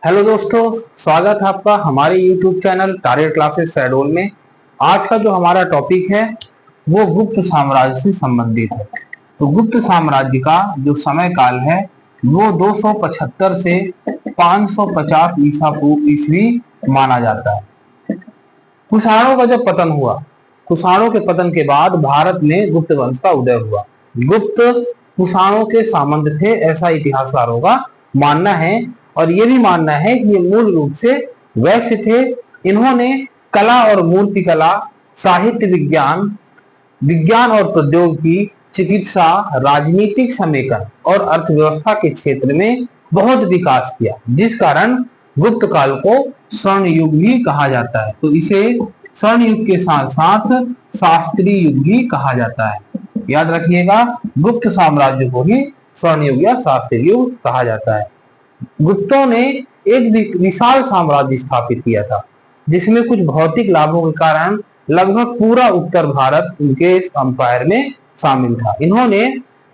Hello दोस्तों, स्वागत है आपका हमारे YouTube channel target classes Shahdol में। आज का जो हमारा टॉपिक है वो गुप्त साम्राज्य से संबंधित है। तो गुप्त साम्राज्य का जो समय काल है वो 275 से 550 ईसा पूर्व ईस्वी माना जाता है। कुषाणों का जब पतन हुआ, कुषाणों के पतन के बाद भारत में गुप्त वंश का उदय हुआ। गुप्त कुषाणों के सामंत थे, ऐसा इतिहासकारों का मानना है। और ये भी मानना है कि ये मूल रूप से वैश्य थे। इन्होंने कला और मूर्ति कला, साहित्य विज्ञान, विज्ञान और प्रौद्योगिकी, चिकित्सा, राजनीतिक समेकन और अर्थव्यवस्था के क्षेत्र में बहुत विकास किया, जिस कारण गुप्त काल को स्वर्ण युग भी कहा जाता है। तो इसे स्वर्ण युग के साथ साथ शास्त्रीय युग भी कहा जाता है। याद रखिएगा, गुप्त साम्राज्य को ही स्वर्ण युग या शास्त्रीय युग कहा जाता है। गुप्तों ने एक विशाल साम्राज्य स्थापित किया था, जिसमें कुछ भौतिक लाभों के कारण लगभग पूरा उत्तर भारत उनके अंपायर में शामिल था। इन्होंने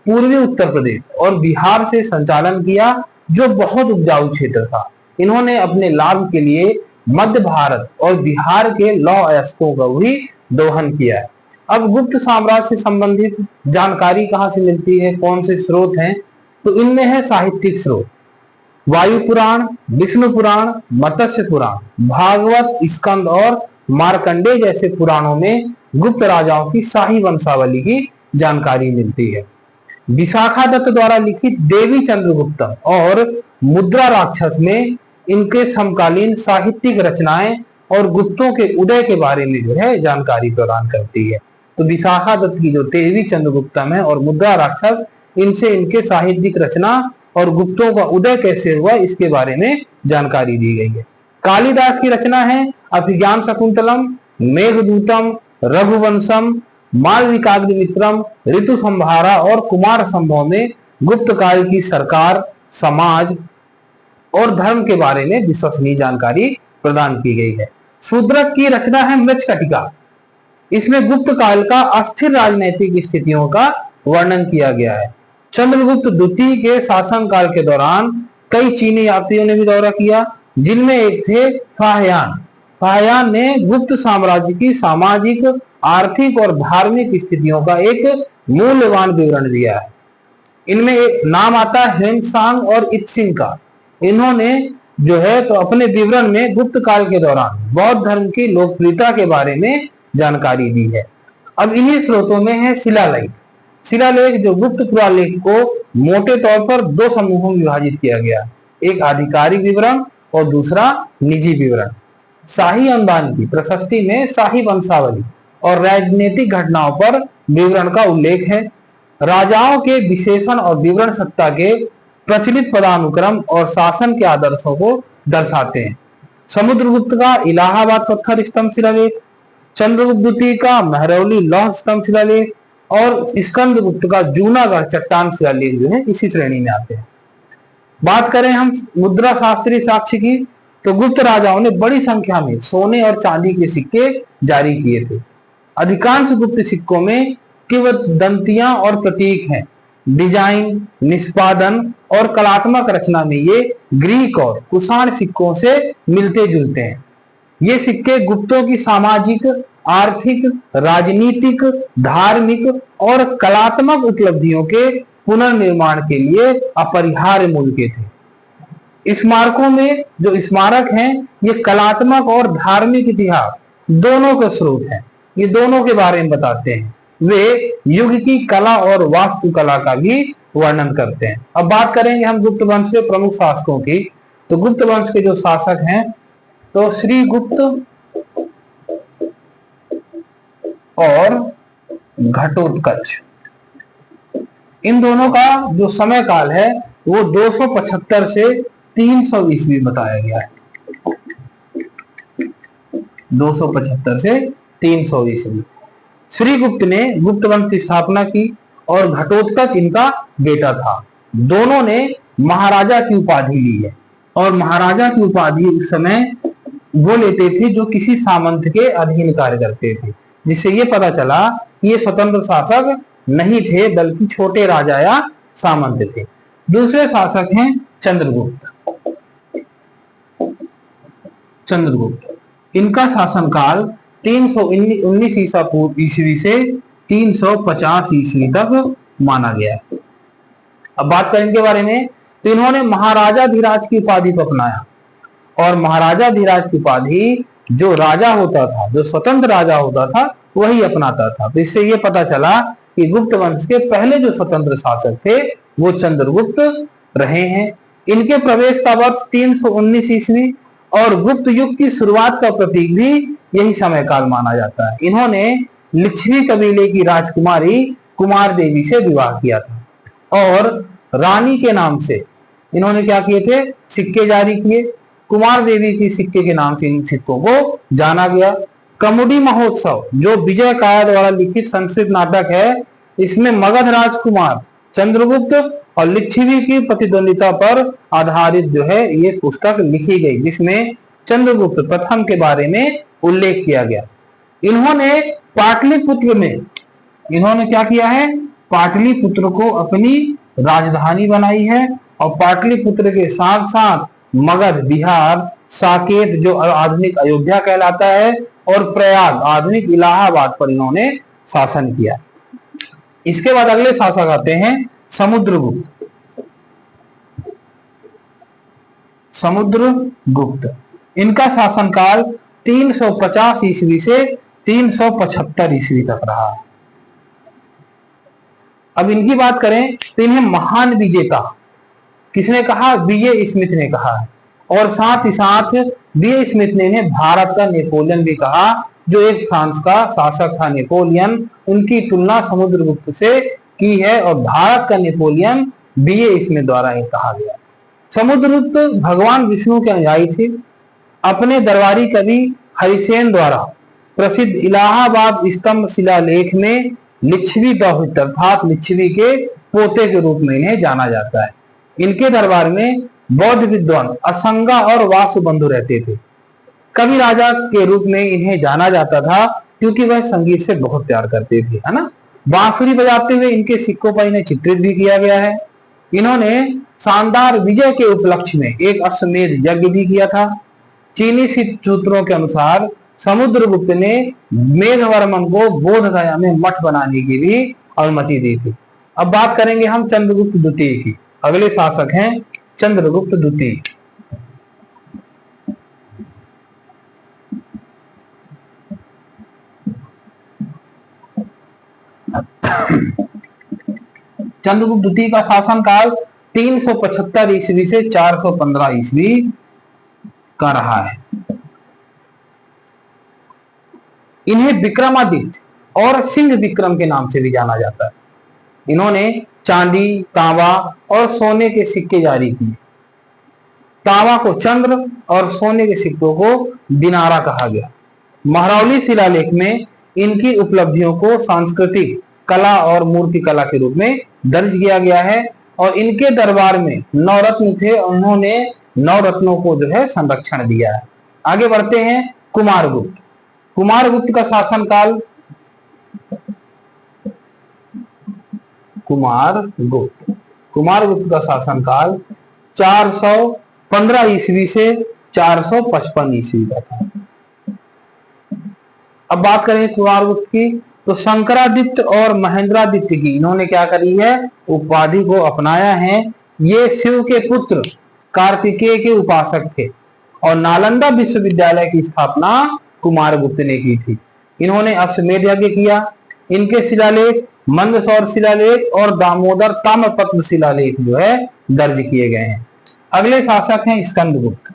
पूर्वी उत्तर प्रदेश और बिहार से संचालन किया, जो बहुत उपजाऊ क्षेत्र था। इन्होंने अपने लाभ के लिए मध्य भारत और बिहार के लौह अयस्कों का भी दोहन किया है। अब गुप्त साम्राज्य से संबंधित जानकारी कहाँ से मिलती है, कौन से स्रोत हैं? तो इनमें है साहित्यिक स्रोत, वायु पुराण, विष्णु पुराण, मत्स्य पुराण, भागवत, स्कंद और मार्कंडे जैसे पुराणों में गुप्त राजाओं की शाही वंशावली की जानकारी मिलती है। विशाखा दत्त द्वारा लिखित देवी चंद्रगुप्तम और मुद्रा राक्षस में इनके समकालीन साहित्यिक रचनाएं और गुप्तों के उदय के बारे में जो है जानकारी प्रदान करती है। तो विशाखा दत्त की जो देवी चंद्रगुप्तम है और मुद्रा राक्षस, इनसे इनके साहित्यिक रचना और गुप्तों का उदय कैसे हुआ इसके बारे में जानकारी दी गई है। कालिदास की रचना है अभिज्ञान शकुंतलम, मेघदूतम, रघुवंशम, मालविकाग्निमित्रम, ऋतु संहारा और कुमार संभव में गुप्त काल की सरकार, समाज और धर्म के बारे में विश्वसनीय जानकारी प्रदान की गई है। शूद्रक की रचना है मृच्छकटिका। इसमें गुप्त काल का अस्थिर राजनीतिक स्थितियों का वर्णन किया गया है। चंद्रगुप्त द्वितीय के शासनकाल के दौरान कई चीनी यात्रियों ने भी दौरा किया, जिनमें एक थे फाहयान। फाहयान ने गुप्त साम्राज्य की सामाजिक, आर्थिक और धार्मिक स्थितियों का एक मूल्यवान विवरण दिया है। इनमें एक नाम आता है हेमसांग और इत्सिंग का। इन्होंने जो है तो अपने विवरण में गुप्त काल के दौरान बौद्ध धर्म की लोकप्रियता के बारे में जानकारी दी है। अब इन्हीं स्रोतों में है शिलालेख। शिलालेख जो गुप्त पुरालेख को मोटे तौर पर दो समूहों में विभाजित किया गया, एक आधिकारिक विवरण और दूसरा निजी विवरण। शाही अनुदान की प्रशस्ति में शाही वंशावली और राजनीतिक घटनाओं पर विवरण का उल्लेख है। राजाओं के विशेषण और विवरण सत्ता के प्रचलित पदानुक्रम और शासन के आदर्शों को दर्शाते हैं। समुद्रगुप्त का इलाहाबाद पत्थर स्तंभ शिलालेख, चंद्रगुप्त द्वितीय का महरौली लौह स्तंभ शिलालेख और स्कंदगुप्त का जूनागढ़ चट्टान शिलालेख जो है इसी श्रेणी में आते हैं। बात करें हम मुद्रा शास्त्रीय साक्ष्य की, तो गुप्त राजाओं ने बड़ी संख्या में सोने और चांदी के सिक्के जारी किए थे। अधिकांश गुप्त सिक्कों में केवल दंतियां और प्रतीक हैं। डिजाइन, निष्पादन और कलात्मक रचना में ये ग्रीक और कुषाण सिक्कों से मिलते जुलते हैं। ये सिक्के गुप्तों की सामाजिक, आर्थिक, राजनीतिक, धार्मिक और कलात्मक उपलब्धियों के पुनर्निर्माण के लिए अपरिहार्य मूल्य के थे। स्मारकों में जो स्मारक हैं, ये कलात्मक और धार्मिक इतिहास दोनों के स्रोत हैं। ये दोनों के बारे में बताते हैं। वे युग की कला और वास्तुकला का भी वर्णन करते हैं। अब बात करेंगे हम गुप्त वंश के प्रमुख शासकों की। तो गुप्त वंश के जो शासक हैं, तो श्री गुप्त और घटोत्कच, इन दोनों का जो समय काल है वो 275 से 300 ईस्वी बताया गया है। 275 से 300 ईस्वी श्री गुप्त ने गुप्त वंश की स्थापना की और घटोत्कच इनका बेटा था। दोनों ने महाराजा की उपाधि ली है और महाराजा की उपाधि उस समय वो लेते थे जो किसी सामंत के अधीन कार्य करते थे, जिससे ये पता चला कि ये स्वतंत्र शासक नहीं थे बल्कि छोटे राजा या सामंत थे। दूसरे शासक हैं चंद्रगुप्त। चंद्रगुप्त। इनका शासनकाल 319 ईस्वी से 350 ईस्वी तक माना गया है। अब बात करें इनके बारे में, तो इन्होंने महाराजाधिराज की उपाधि को अपनाया, और महाराजाधिराज की उपाधि जो राजा होता था, जो स्वतंत्र राजा होता था, वही अपनाता था। तो इससे ये पता चला कि गुप्त वंश के पहले जो स्वतंत्र शासक थे वो चंद्रगुप्त रहे हैं। इनके प्रवेश का वर्ष 319 ईस्वी और गुप्त युग की शुरुआत का प्रतीक भी यही समय काल माना जाता है। इन्होंने लिच्छवी कबीले की राजकुमारी कुमार देवी से विवाह किया था और रानी के नाम से इन्होंने क्या किए थे, सिक्के जारी किए। कुमार देवी की सिक्के के नाम से इन सिक्कों को जाना गया। कमुदी महोत्सव जो विजय काया द्वारा लिखित संस्कृत नाटक है, इसमें मगध राजकुमार चंद्रगुप्त और लिच्छवी की प्रतिद्वंदिता पर आधारित जो है ये पुस्तक लिखी गई, जिसमें चंद्रगुप्त प्रथम के बारे में उल्लेख किया गया। इन्होंने पाटलिपुत्र में इन्होंने क्या किया है, पाटलिपुत्र को अपनी राजधानी बनाई है, और पाटलिपुत्र के साथ साथ मगध, बिहार, साकेत जो आधुनिक अयोध्या कहलाता है, और प्रयाग आधुनिक इलाहाबाद पर इन्होंने शासन किया। इसके बाद अगले शासक आते हैं समुद्रगुप्त। समुद्रगुप्त, इनका शासनकाल 350 ईस्वी से 375 ईस्वी तक रहा। अब इनकी बात करें तो इन्हें महान विजेता किसने कहा, विजय स्मिथ ने कहा, और साथ ही साथ विजय स्मिथ ने इन्हें भारत का नेपोलियन भी कहा। जो एक फ्रांस का शासक था नेपोलियन, उनकी तुलना समुद्रगुप्त से की है, और भारत का नेपोलियन विजय स्मिथ द्वारा ही कहा गया। समुद्रगुप्त भगवान विष्णु के अनुयायी थे। अपने दरबारी कवि हरिसेन द्वारा प्रसिद्ध इलाहाबाद स्तंभ शिलालेख में लिच्छवी दौहित्र अर्थात लिच्छवी के पोते के रूप में इन्हें जाना जाता है। इनके दरबार में बौद्ध विद्वान असंगा और वासुबंधु रहते थे। कवि राजा के रूप में इन्हें जाना जाता था क्योंकि वह संगीत से बहुत प्यार करते थे, है ना। बांसुरी बजाते हुए इनके सिक्कों पर इन्हें चित्रित भी किया गया है। इन्होंने शानदार विजय के उपलक्ष्य में एक अश्वमेध यज्ञ भी किया था। चीनी सूत्रों के अनुसार समुद्रगुप्त ने मेघवर्मन को बोधगया में मठ बनाने की भी अनुमति दी थी। अब बात करेंगे हम चंद्रगुप्त द्वितीय की। अगले शासक हैं चंद्रगुप्त द्वितीय। चंद्रगुप्त द्वितीय का शासनकाल 375 ईस्वी से 415 ईस्वी का रहा है। इन्हें विक्रमादित्य और सिंह विक्रम के नाम से भी जाना जाता है। इन्होंने चांदी, तांबा और सोने के सिक्के जारी किए। तांबा को चंद्र और सोने के सिक्कों को दिनारा कहा गया। महरौली शिलालेख में इनकी उपलब्धियों को सांस्कृतिक कला और मूर्ति कला के रूप में दर्ज किया गया है, और इनके दरबार में नवरत्न थे, उन्होंने नवरत्नों को जो है संरक्षण दिया है। आगे बढ़ते हैं कुमारगुप्त। कुमारगुप्त का शासनकाल कुमारगुप्त का शासनकाल 415 ईस्वी से 455 ईस्वी का था। अब बात करें कुमारगुप्त की, तो शंकरादित्य और महेंद्रादित्य की इन्होंने क्या करी है, उपाधि को अपनाया है। ये शिव के पुत्र कार्तिकेय के उपासक थे, और नालंदा विश्वविद्यालय की स्थापना कुमारगुप्त ने की थी। इन्होंने अश्वमेध यज्ञ किया। इनके शिलालेख मंदसौर शिलालेख और दामोदर ताम्रपत्र शिलालेख जो है दर्ज किए गए हैं। अगले शासक हैं स्कंदगुप्त।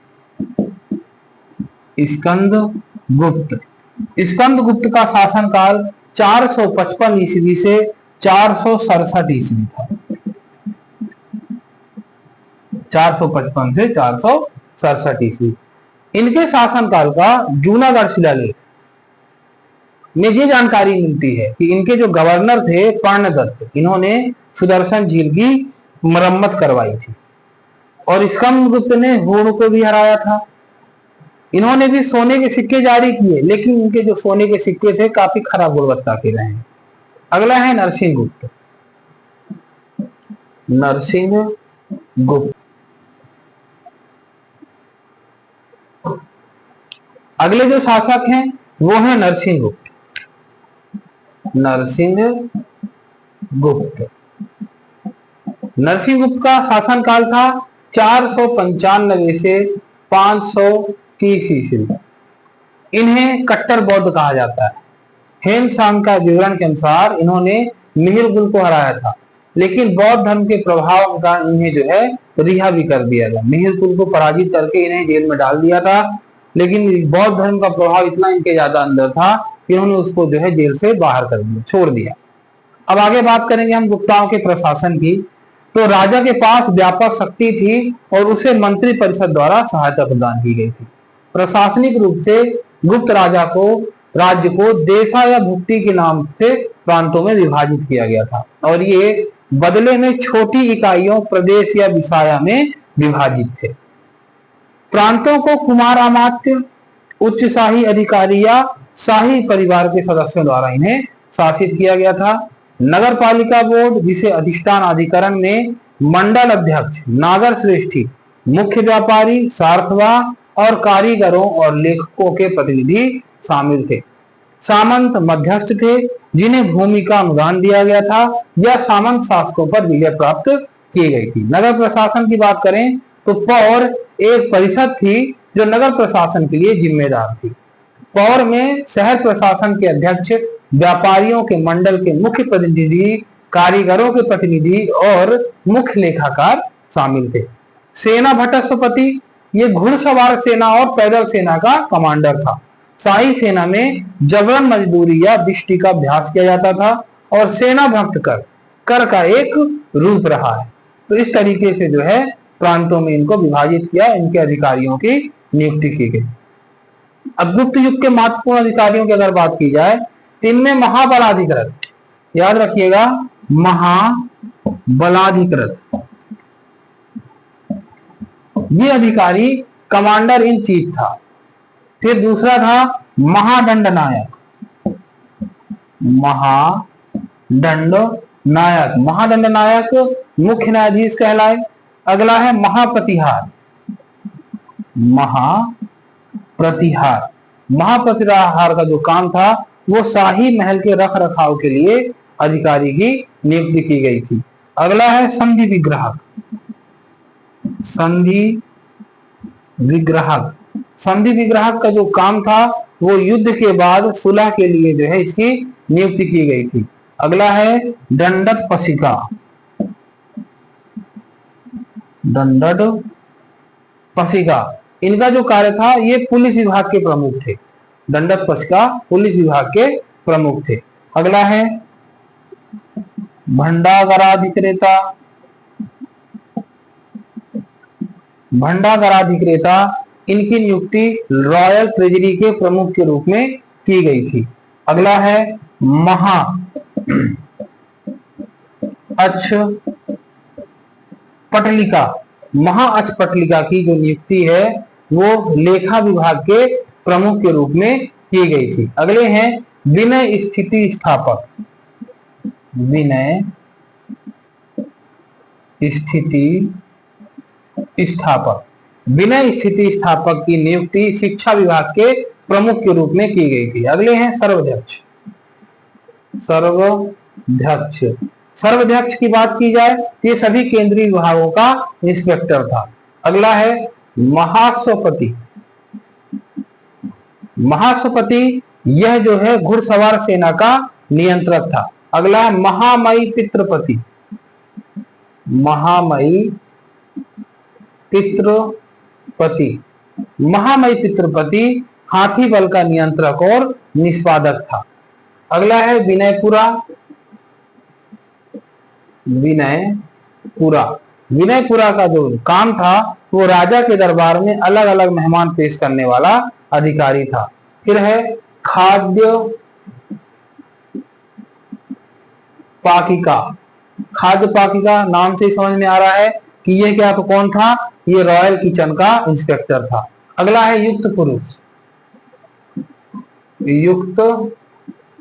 स्कंदगुप्त का शासनकाल 455 ईस्वी से 467 ईस्वी था। 455 से 467 ईस्वी। इनके शासनकाल का जूनागढ़ शिलालेख में ये जानकारी मिलती है कि इनके जो गवर्नर थे कर्णदत्त, इन्होंने सुदर्शन झील की मरम्मत करवाई थी, और स्कंदगुप्त ने हुण को भी हराया था। इन्होंने भी सोने के सिक्के जारी किए, लेकिन इनके जो सोने के सिक्के थे काफी खराब गुणवत्ता के रहे। अगला है नरसिंहगुप्त। अगले जो शासक हैं वो है नरसिंहगुप्त। नरसिंहगुप्त नरसिंहगुप्त का शासनकाल था 495 से 530 ईस्वी। इन्हें कट्टर बौद्ध कहा जाता है। हेन सांग का विवरण के अनुसार इन्होंने मिहिरकुल को हराया था, लेकिन बौद्ध धर्म के प्रभाव का इन्हें जो है रिहा भी कर दिया गया। मिहिरकुल को पराजित करके इन्हें जेल में डाल दिया था, लेकिन बौद्ध धर्म का प्रभाव इतना इनके ज्यादा अंदर था कि उन्होंने उसको जो है जेल से बाहर कर दिया, छोड़ दिया। अब आगे बात करेंगे हम गुप्ताओं के प्रशासन की। तो राजा के पास व्यापक शक्ति थी और उसे मंत्री परिषद द्वारा सहायता प्रदान की गई थी। प्रशासनिक रूप से गुप्त राज्य को देशा या भुक्ति के नाम से प्रांतों में विभाजित किया गया था, और ये बदले में छोटी इकाइयों, प्रदेश या विषाया में विभाजित थे। प्रांतों को कुमार अमात्य, उच्च शाही अधिकारी या शाही परिवार के सदस्यों द्वारा इन्हें शासित किया गया था। नगर पालिका बोर्ड, जिसे अधिष्ठान अधिकरण में मंडल अध्यक्ष, नागर श्रेष्ठी, मुख्य व्यापारी, सार्थवा और कारीगरों और लेखकों के प्रतिनिधि शामिल थे। सामंत मध्यस्थ थे, जिन्हें भूमि का अनुदान दिया गया था या सामंत शासकों पर विजय प्राप्त की गई थी। नगर प्रशासन की बात करें तो पौर एक परिषद थी जो नगर प्रशासन के लिए जिम्मेदार थी। पौर में शहर प्रशासन के अध्यक्ष, व्यापारियों के मंडल के मुख्य प्रतिनिधि, कारीगरों के प्रतिनिधि और मुख्य लेखाकार शामिल थे। सेना भट्टस्वपति ये घुड़सवार सेना और पैदल सेना का कमांडर था। शाही सेना में जबरन मजदूरी या बिष्टी का अभ्यास किया जाता था और सेना भक्त कर का एक रूप रहा है। तो इस तरीके से जो है प्रांतों में इनको विभाजित किया, इनके अधिकारियों की नियुक्ति की गई। अब गुप्त युग के महत्वपूर्ण अधिकारियों की अगर बात की जाए तो इनमें महाबलाधिकृत, याद रखिएगा, महाबलाधिकृत ये अधिकारी कमांडर इन चीफ था। फिर दूसरा था महादंडनायक। महादंडनायक मुख्य न्यायाधीश कहलाए। अगला है महाप्रतिहार। महाप्रतिहार का जो काम था वो शाही महल के रख रखाव के लिए अधिकारी की नियुक्ति की गई थी। अगला है संधि विग्राहक। संधि विग्राहक का जो काम था वो युद्ध के बाद सुलह के लिए जो है इसकी नियुक्ति की गई थी। अगला है दंडत पशिका। इनका जो कार्य था ये पुलिस विभाग के प्रमुख थे। दंडत पशिका पुलिस विभाग के प्रमुख थे। अगला है भंडागाराधिक्रेता। इनकी नियुक्ति रॉयल ट्रेजरी के प्रमुख के रूप में की गई थी। अगला है महाअक्षपटलिका की जो नियुक्ति है वो लेखा विभाग के प्रमुख के रूप में की गई थी। अगले हैं विनय स्थिति स्थापक। विनय स्थिति स्थापक की नियुक्ति शिक्षा विभाग के प्रमुख के रूप में की गई थी। अगले हैं सर्वाध्यक्ष की बात की जाए ये सभी केंद्रीय विभागों का इंस्पेक्टर था। अगला है महासपति यह जो है घुड़सवार सेना का नियंत्रक था। अगला है महामयी पितृपति हाथी बल का नियंत्रक और निष्पादक था। अगला है विनयपुरा का जो काम था वो राजा के दरबार में अलग अलग मेहमान पेश करने वाला अधिकारी था। फिर है खाद्य पाकिका नाम से समझ में आ रहा है कि ये क्या तो कौन था, ये रॉयल किचन का इंस्पेक्टर था। अगला है युक्त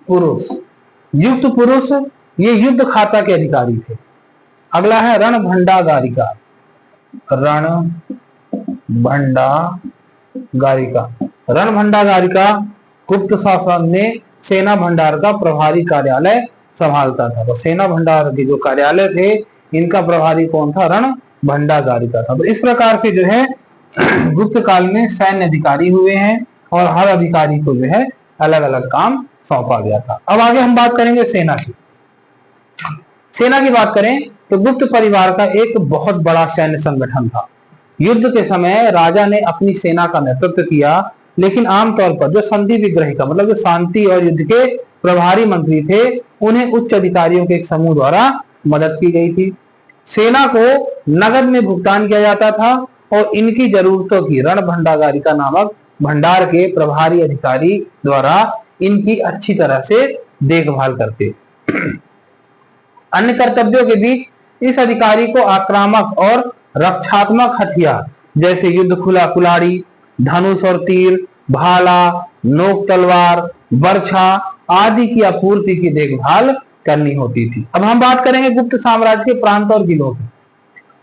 पुरुष ये युद्ध खाता के अधिकारी थे। अगला है रण भंडागारिका गुप्त शासन में सेना भंडार का प्रभारी कार्यालय संभालता था। तो सेना भंडार के जो कार्यालय थे इनका प्रभारी कौन था? रण भंडागारिका था। तो इस प्रकार से जो है गुप्त काल में सैन्य अधिकारी हुए हैं और हर अधिकारी को जो है अलग अलग काम सौंपा गया था। अब आगे हम बात करेंगे सेना की। सेना की बात करें तो गुप्त परिवार का एक बहुत बड़ा सैन्य संगठन था। युद्ध के समय राजा ने अपनी सेना का नेतृत्व किया, लेकिन आमतौर पर जो संधि विग्रह का मतलब जो शांति और युद्ध के प्रभारी मंत्री थे उन्हें उच्च अधिकारियों के एक समूह द्वारा मदद की गई थी। सेना को नगद में भुगतान किया जाता था और इनकी जरूरतों की रण भंडागारिका नामक भंडार के प्रभारी अधिकारी द्वारा इनकी अच्छी तरह से देखभाल करते। अन्य कर्तव्यों के बीच इस अधिकारी को आक्रामक और रक्षात्मक हथियार जैसे युद्ध खुला कुलाड़ी, धनुष और तीर, भाला, नोक तलवार, बर्छा आदि की आपूर्ति की देखभाल करनी होती थी। अब हम बात करेंगे गुप्त साम्राज्य के प्रांत और जिलों की,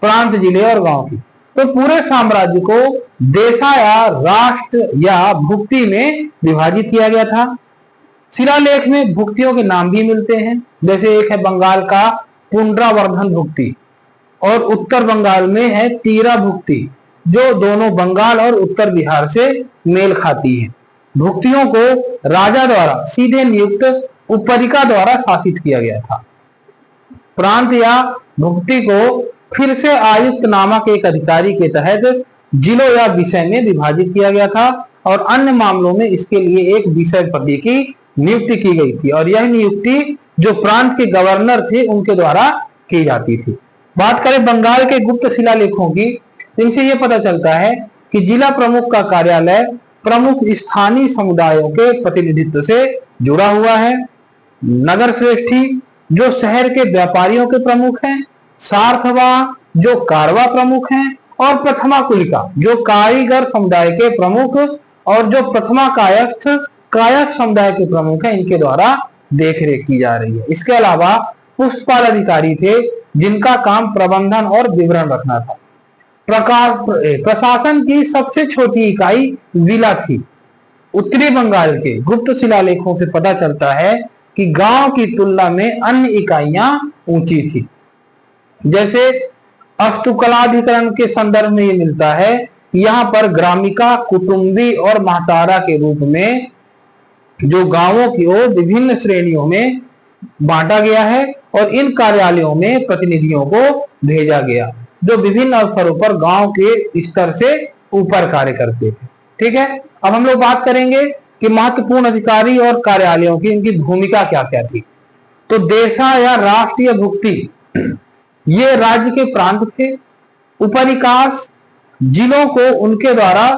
प्रांत, जिले और गांव की। तो पूरे साम्राज्य को देशा या राष्ट्र या भुक्ति में विभाजित किया गया था। शिलालेख में भुक्तियों के नाम भी मिलते हैं, जैसे एक है बंगाल का पुंड्रावर्धन भुक्ति और उत्तर बंगाल में है तीरा भुक्ति, जो दोनों बंगाल और उत्तर बिहार से मेल खाती है। भुक्तियों को राजा द्वारा सीधे नियुक्त उपरिका द्वारा शासित किया गया था। प्रांत या भुक्ति को फिर से आयुक्त नामक एक अधिकारी के तहत जिलों या विषय में विभाजित किया गया था और अन्य मामलों में इसके लिए एक विषय पद की नियुक्ति की गई थी और यह नियुक्ति जो प्रांत के गवर्नर थे उनके द्वारा की जाती थी। बात करें बंगाल के गुप्त शिलालेखों की, इनसे यह पता चलता है कि जिला प्रमुख का कार्यालय प्रमुख स्थानीय समुदायों के प्रतिनिधित्व से जुड़ा हुआ है। नगर श्रेष्ठी जो शहर के व्यापारियों के प्रमुख हैं, सार्थवा जो कारवा प्रमुख हैं और प्रथमा कुलिका जो कारीगर समुदाय के प्रमुख और जो प्रथमा कायस्थ समुदाय के प्रमुख हैं, इनके द्वारा देखरेख की जा रही है। इसके अलावा पुष्पपाल अधिकारी थे जिनका काम प्रबंधन और विवरण रखना था। प्रशासन की सबसे छोटी इकाई जिला थी। उत्तरी बंगाल के गुप्त शिलालेखों से पता चलता है कि गांव की तुलना में अन्य इकाइयां ऊंची थी। जैसे अस्तुकलाधिकरण के संदर्भ में ये मिलता है, यहाँ पर ग्रामिका, कुटुंबी और महतारा के रूप में जो गांवों की ओर विभिन्न श्रेणियों में बांटा गया है और इन कार्यालयों में प्रतिनिधियों को भेजा गया जो विभिन्न अवसरों पर गांव के स्तर से ऊपर कार्य करते थे। ठीक है, अब हम लोग बात करेंगे कि महत्वपूर्ण अधिकारी और कार्यालयों की इनकी भूमिका क्या क्या थी। तो देशा या राष्ट्रीय भुक्ति ये राज्य के प्रांत थे। उपरिकास जिलों को उनके द्वारा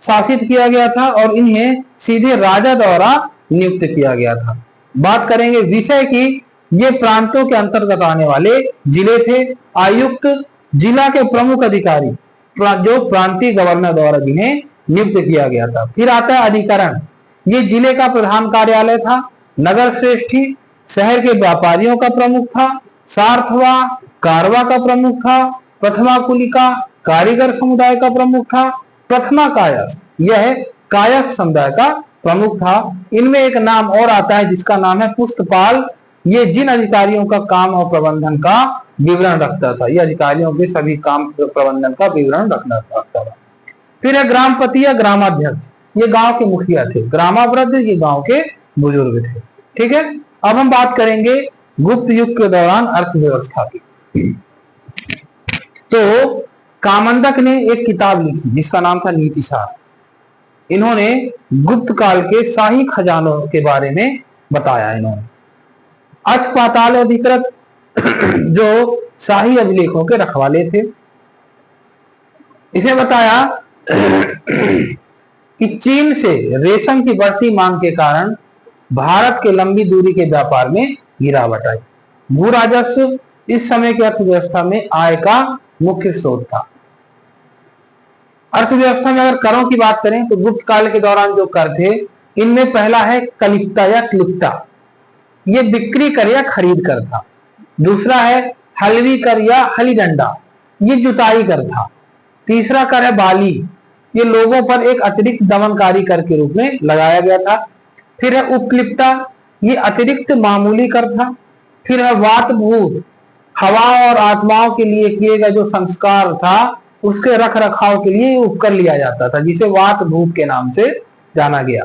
शासित किया गया था और इन्हें सीधे राजा द्वारा नियुक्त किया गया था। बात करेंगे विषय की, ये प्रांतों के अंतर्गत आने वाले जिले थे। आयुक्त जिला के प्रमुख अधिकारी जो प्रांतीय गवर्नर द्वारा जिन्हें नियुक्त किया गया था। फिर आता है अधिकरण, ये जिले का प्रधान कार्यालय था। नगर श्रेष्ठी शहर के व्यापारियों का प्रमुख था। सार्थवा कारवा का प्रमुख था। प्रथमा कुलिका कारीगर समुदाय का प्रमुख था। प्रथमा कायस्थ यह कायस्थ समुदाय का प्रमुख था। इनमें एक नाम और आता है जिसका नाम है पुष्पपाल, ये जिन अधिकारियों का काम और प्रबंधन का विवरण रखता था। ये अधिकारियों के सभी काम प्रबंधन का विवरण रखता था। फिर है ग्रामपति या ग्रामाध्यक्ष, ये गांव के मुखिया थे। ग्रामावृद्ध ये गांव के बुजुर्ग थे। ठीक है, अब हम बात करेंगे गुप्त युग के दौरान अर्थव्यवस्था की। तो कामंदक ने एक किताब लिखी जिसका नाम था नीतिसार। इन्होंने गुप्त काल के शाही खजानों के बारे में बताया। इन्होंने अच पाताल अधिकृत जो शाही अभिलेखों के रखवाले थे, इसे बताया कि चीन से रेशम की बढ़ती मांग के कारण भारत के लंबी दूरी के व्यापार में गिरावट आई। भू राजस्व इस समय की अर्थव्यवस्था में आय का मुख्य स्रोत था। अर्थव्यवस्था में अगर करों की बात करें तो गुप्त काल के दौरान जो कर थे, इनमें पहला है कलिप्ता या क्लिप्ता, ये बिक्री कर या खरीद कर था। दूसरा है हलवी कर या हली डंडा, ये जुताई कर था। तीसरा कर है बाली, ये लोगों पर एक अतिरिक्त दमनकारी कर के रूप में लगाया गया था। फिर है उपलिप्ता, ये अतिरिक्त मामूली कर था। फिर है वातभूत, हवा और आत्माओं के लिए किए गए जो संस्कार था उसके रख रखाव के लिए उपकर लिया जाता था, जिसे वातभूत के नाम से जाना गया।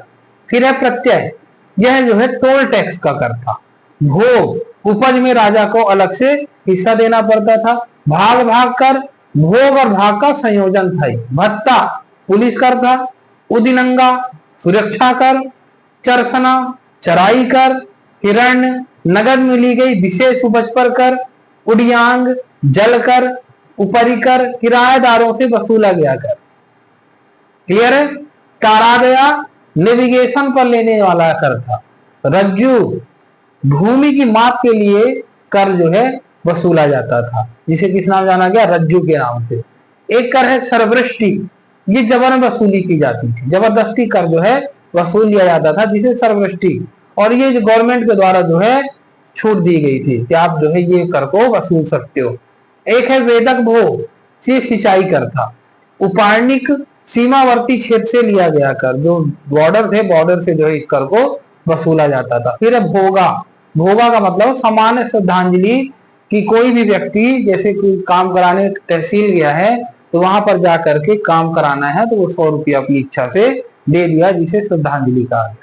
फिर है प्रत्यय, यह जो है टोल टैक्स का कर था। भोग, उपज में राजा को अलग से हिस्सा देना पड़ता था। भाग भाग कर, भोग और भाग का संयोजन था। भत्ता, पुलिस कर था। उदिनंगा, सुरक्षा कर। चरसना, चराई कर। हिरण्य, नगद मिली गई विशेष उपज पर कर। उडियांग, जल कर। ऊपरी कर, किराएदारों से वसूला गया कर। क्लियर है? तारादया, नेविगेशन पर लेने वाला कर था। रज्जु, भूमि की माप के लिए कर जो है वसूला जाता था, जिसे किस नाम जाना गया? रज्जु के नाम से। एक कर है सर्वृष्टि, ये जबर वसूली की जाती थी, जबरदस्ती कर जो है वसूल लिया जाता था, जिसे सर्वृष्टि, और ये जो गवर्नमेंट के द्वारा जो है छूट दी गई थी कि आप जो है ये कर को वसूल सकते हो। एक है वेदक भोग, ये सिंचाई कर था। उपार्णिक, सीमावर्ती क्षेत्र से लिया गया कर, जो बॉर्डर थे, बॉर्डर से जो है इस कर को वसूला जाता था। फिर है भोगा, भोगा का मतलब सामान्य श्रद्धांजलि, कि कोई भी व्यक्ति जैसे कोई काम कराने तहसील गया है तो वहां पर जाकर के काम कराना है तो वो 100 रुपया अपनी इच्छा से दे दिया, जिसे श्रद्धांजलि कहा।